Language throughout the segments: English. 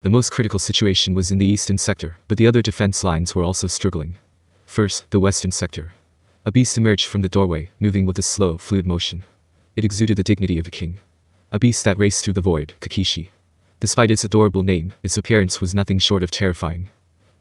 The most critical situation was in the eastern sector, but the other defense lines were also struggling. First, the western sector. A beast emerged from the doorway, moving with a slow, fluid motion. It exuded the dignity of a king. A beast that raced through the void, Kakeashi. Despite its adorable name, its appearance was nothing short of terrifying.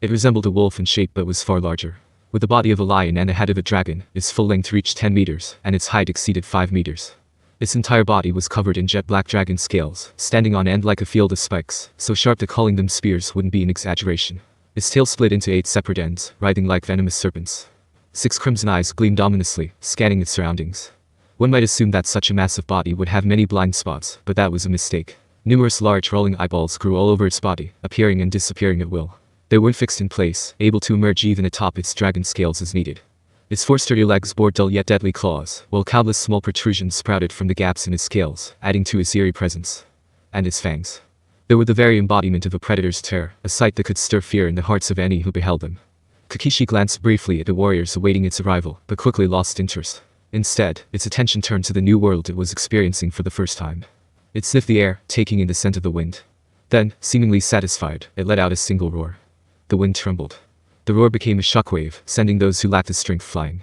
It resembled a wolf in shape but was far larger. With the body of a lion and the head of a dragon, its full length reached 10 meters, and its height exceeded 5 meters. Its entire body was covered in jet black dragon scales, standing on end like a field of spikes, so sharp that calling them spears wouldn't be an exaggeration. Its tail split into 8 separate ends, writhing like venomous serpents. 6 crimson eyes gleamed ominously, scanning its surroundings. One might assume that such a massive body would have many blind spots, but that was a mistake. Numerous large rolling eyeballs grew all over its body, appearing and disappearing at will. They weren't fixed in place, able to emerge even atop its dragon scales as needed. Its 4 sturdy legs bore dull yet deadly claws, while countless small protrusions sprouted from the gaps in its scales, adding to its eerie presence. And its fangs. They were the very embodiment of a predator's terror, a sight that could stir fear in the hearts of any who beheld them. Kakeashi glanced briefly at the warriors awaiting its arrival, but quickly lost interest. Instead, its attention turned to the new world it was experiencing for the first time. It sniffed the air, taking in the scent of the wind. Then, seemingly satisfied, it let out a single roar. The wind trembled. The roar became a shockwave, sending those who lacked the strength flying.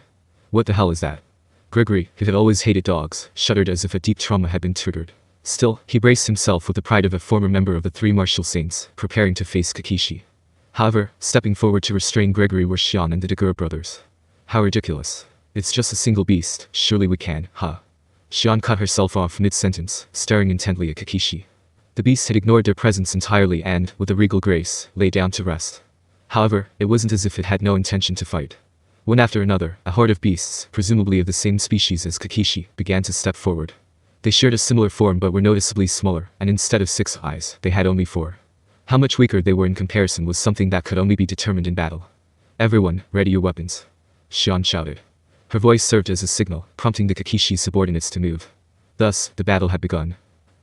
What the hell is that? Gregory, who had always hated dogs, shuddered as if a deep trauma had been triggered. Still, he braced himself with the pride of a former member of the 3 martial saints, preparing to face Kakeashi. However, stepping forward to restrain Gregory were Shion and the Dagura brothers. How ridiculous. It's just a single beast, surely we can, huh? Shion cut herself off mid-sentence, staring intently at Kakeashi. The beast had ignored their presence entirely and, with a regal grace, lay down to rest. However, it wasn't as if it had no intention to fight. One after another, a horde of beasts, presumably of the same species as Kakeashi, began to step forward. They shared a similar form but were noticeably smaller, and instead of 6 eyes, they had only 4. How much weaker they were in comparison was something that could only be determined in battle. Everyone, ready your weapons. Shion shouted. Her voice served as a signal, prompting the Kakeashi subordinates to move. Thus, the battle had begun.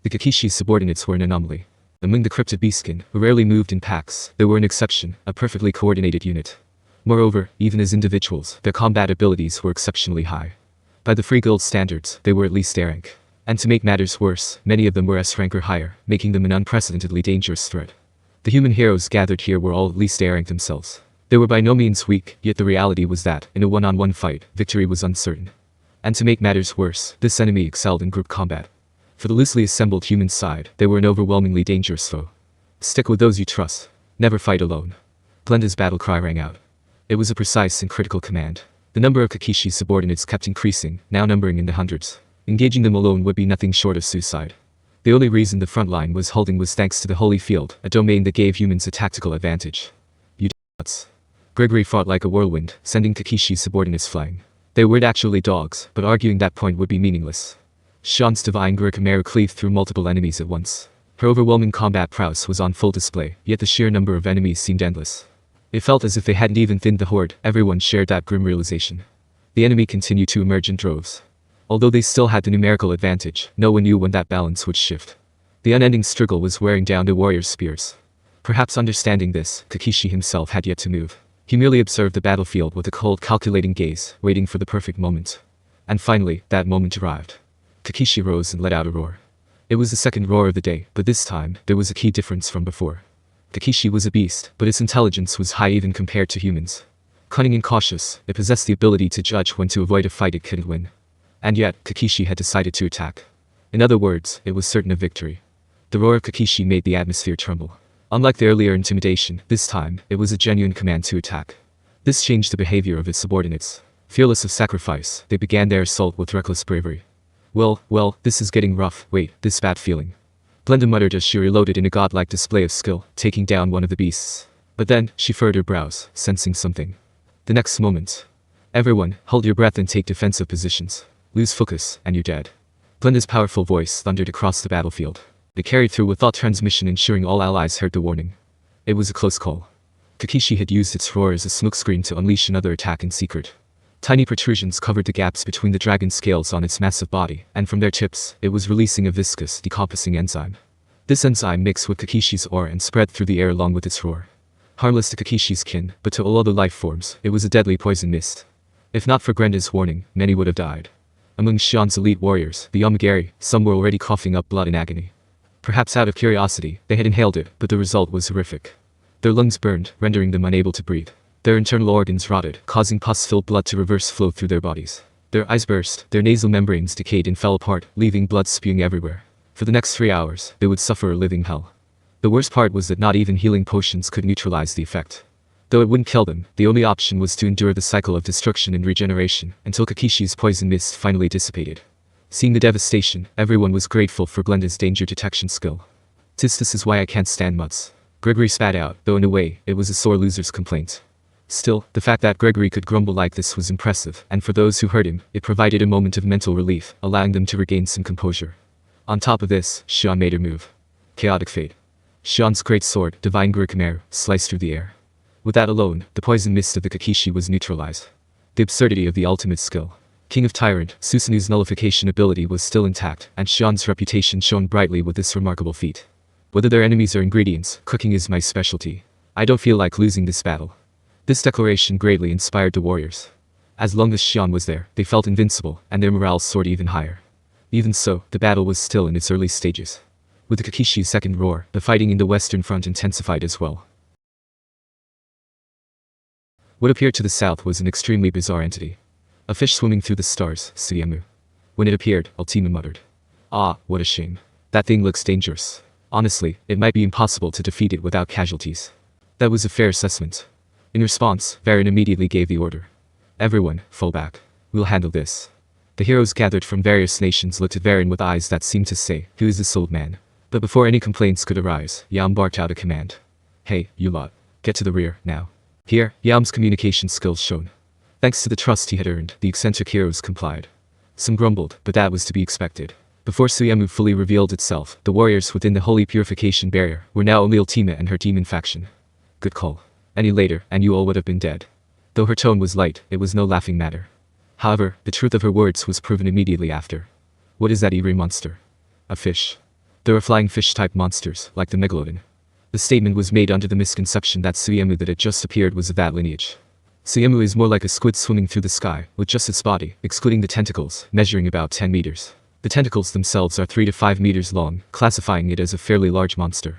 The Kakeashi subordinates were an anomaly. Among the cryptid beastkin, who rarely moved in packs, they were an exception, a perfectly coordinated unit. Moreover, even as individuals, their combat abilities were exceptionally high. By the Free Guild standards, they were at least A rank. And to make matters worse, many of them were S rank or higher, making them an unprecedentedly dangerous threat. The human heroes gathered here were all at least A rank themselves. They were by no means weak, yet the reality was that, in a one-on-one fight, victory was uncertain. And to make matters worse, this enemy excelled in group combat. For the loosely assembled human side, they were an overwhelmingly dangerous foe. Stick with those you trust. Never fight alone. Glenda's battle cry rang out. It was a precise and critical command. The number of Kakeashi's subordinates kept increasing, now numbering in the hundreds. Engaging them alone would be nothing short of suicide. The only reason the front line was holding was thanks to the Holy Field, a domain that gave humans a tactical advantage. You nuts. Gregory fought like a whirlwind, sending Kakeashi's subordinates flying. They weren't actually dogs, but arguing that point would be meaningless. Shion's divine Gurikamaru cleaved through multiple enemies at once. Her overwhelming combat prowess was on full display, yet the sheer number of enemies seemed endless. It felt as if they hadn't even thinned the horde. Everyone shared that grim realization. The enemy continued to emerge in droves. Although they still had the numerical advantage, no one knew when that balance would shift. The unending struggle was wearing down the warriors' spears. Perhaps understanding this, Kakeashi himself had yet to move. He merely observed the battlefield with a cold, calculating gaze, waiting for the perfect moment. And finally, that moment arrived. Kakeashi rose and let out a roar. It was the second roar of the day, but this time, there was a key difference from before. Kakeashi was a beast, but its intelligence was high even compared to humans. Cunning and cautious, it possessed the ability to judge when to avoid a fight it couldn't win. And yet, Kakeashi had decided to attack. In other words, it was certain of victory. The roar of Kakeashi made the atmosphere tremble. Unlike the earlier intimidation, this time, it was a genuine command to attack. This changed the behavior of its subordinates. Fearless of sacrifice, they began their assault with reckless bravery. Well, this is getting rough. Wait, this bad feeling. Glenda muttered as she reloaded in a godlike display of skill, taking down one of the beasts. But then, she furrowed her brows, sensing something. The next moment. Everyone, hold your breath and take defensive positions. Lose focus, and you're dead. Glenda's powerful voice thundered across the battlefield. It carried through with thought transmission, ensuring all allies heard the warning. It was a close call. Kakeashi had used its roar as a smokescreen to unleash another attack in secret. Tiny protrusions covered the gaps between the dragon scales on its massive body, and from their tips, it was releasing a viscous, decomposing enzyme. This enzyme mixed with Kakeashi's aura and spread through the air along with its roar. Harmless to Kakeashi's kin, but to all other life forms, it was a deadly poison mist. If not for Glenda's warning, many would have died. Among Shion's elite warriors, the Yamagiri, some were already coughing up blood in agony. Perhaps out of curiosity, they had inhaled it, but the result was horrific. Their lungs burned, rendering them unable to breathe. Their internal organs rotted, causing pus-filled blood to reverse flow through their bodies. Their eyes burst, their nasal membranes decayed and fell apart, leaving blood spewing everywhere. For the next 3 hours, they would suffer a living hell. The worst part was that not even healing potions could neutralize the effect. Though it wouldn't kill them, the only option was to endure the cycle of destruction and regeneration, until Kakeashi's poison mist finally dissipated. Seeing the devastation, everyone was grateful for Glenda's danger detection skill. This is why I can't stand mutts. Gregory spat out, though in a way, it was a sore loser's complaint. Still, the fact that Gregory could grumble like this was impressive, and for those who heard him, it provided a moment of mental relief, allowing them to regain some composure. On top of this, Shion made her move. Chaotic Fate. Shion's great sword, Divine Gurukameru, sliced through the air. With that alone, the poison mist of the Kakeashi was neutralized. The absurdity of the ultimate skill. King of Tyrant, Susanu's nullification ability was still intact, and Shion's reputation shone brightly with this remarkable feat. Whether their enemies or ingredients, cooking is my specialty. I don't feel like losing this battle. This declaration greatly inspired the warriors. As long as Shion was there, they felt invincible, and their morale soared even higher. Even so, the battle was still in its early stages. With the Kakeshi's second roar, the fighting in the western front intensified as well. What appeared to the south was an extremely bizarre entity. A fish swimming through the stars, Suiemu. When it appeared, Ultima muttered. Ah, what a shame. That thing looks dangerous. Honestly, it might be impossible to defeat it without casualties. That was a fair assessment. In response, Varen immediately gave the order. Everyone, fall back. We'll handle this. The heroes gathered from various nations looked at Varen with eyes that seemed to say, who is this old man? But before any complaints could arise, Yam barked out a command. Hey, you lot. Get to the rear, now. Here, Yam's communication skills shone. Thanks to the trust he had earned, the eccentric heroes complied. Some grumbled, but that was to be expected. Before Suiemu fully revealed itself, the warriors within the holy purification barrier were now only Ultima and her demon faction. Good call. Any later, and you all would have been dead. Though her tone was light, it was no laughing matter. However, the truth of her words was proven immediately after. What is that eerie monster? A fish. There are flying fish-type monsters, like the megalodon. The statement was made under the misconception that Suiemu that had just appeared was of that lineage. Suiemu is more like a squid swimming through the sky, with just its body, excluding the tentacles, measuring about 10 meters. The tentacles themselves are 3 to 5 meters long, classifying it as a fairly large monster.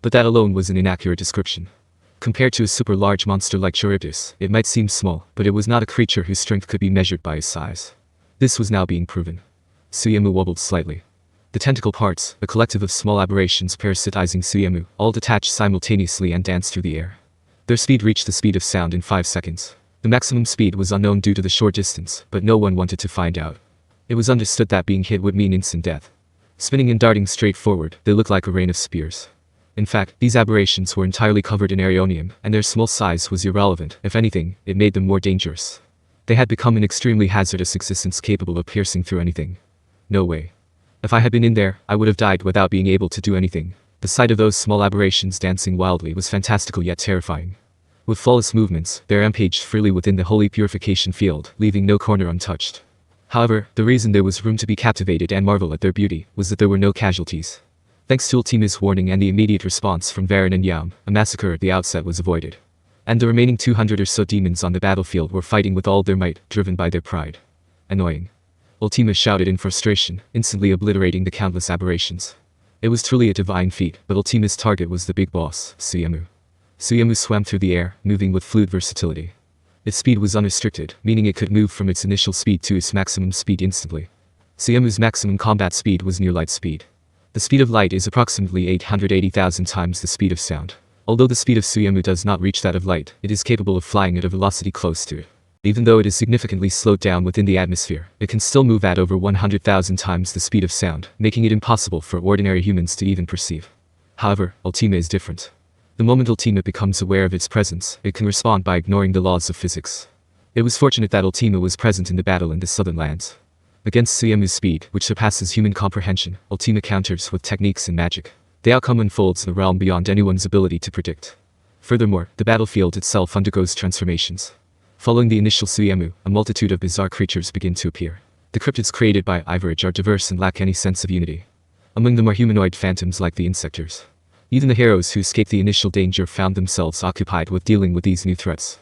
But that alone was an inaccurate description. Compared to a super large monster like Cryptids, it might seem small, but it was not a creature whose strength could be measured by his size. This was now being proven. Suiemu wobbled slightly. The tentacle parts, a collective of small aberrations parasitizing Suiemu, all detached simultaneously and danced through the air. Their speed reached the speed of sound in 5 seconds. The maximum speed was unknown due to the short distance, but no one wanted to find out. It was understood that being hit would mean instant death. Spinning and darting straight forward, they looked like a rain of spears. In fact, these aberrations were entirely covered in aeonium, and their small size was irrelevant. If anything, it made them more dangerous. They had become an extremely hazardous existence capable of piercing through anything. No way. If I had been in there, I would have died without being able to do anything. The sight of those small aberrations dancing wildly was fantastical yet terrifying. With flawless movements, they rampaged freely within the holy purification field, leaving no corner untouched. However, the reason there was room to be captivated and marvel at their beauty was that there were no casualties. Thanks to Ultima's warning and the immediate response from Varen and Yam, a massacre at the outset was avoided. And the remaining 200 or so demons on the battlefield were fighting with all their might, driven by their pride. Annoying. Ultima shouted in frustration, instantly obliterating the countless aberrations. It was truly a divine feat, but Ultima's target was the big boss, Suiemu. Suiemu swam through the air, moving with fluid versatility. Its speed was unrestricted, meaning it could move from its initial speed to its maximum speed instantly. Suiemu's maximum combat speed was near light speed. The speed of light is approximately 880,000 times the speed of sound. Although the speed of Suiemu does not reach that of light, it is capable of flying at a velocity close to it. Even though it is significantly slowed down within the atmosphere, it can still move at over 100,000 times the speed of sound, making it impossible for ordinary humans to even perceive. However, Ultima is different. The moment Ultima becomes aware of its presence, it can respond by ignoring the laws of physics. It was fortunate that Ultima was present in the battle in the southern lands. Against Suiemu's speed, which surpasses human comprehension, Ultima counters with techniques and magic. The outcome unfolds in a realm beyond anyone's ability to predict. Furthermore, the battlefield itself undergoes transformations. Following the initial Suiemu, a multitude of bizarre creatures begin to appear. The cryptids created by Ivarage are diverse and lack any sense of unity. Among them are humanoid phantoms like the insectors. Even the heroes who escaped the initial danger found themselves occupied with dealing with these new threats.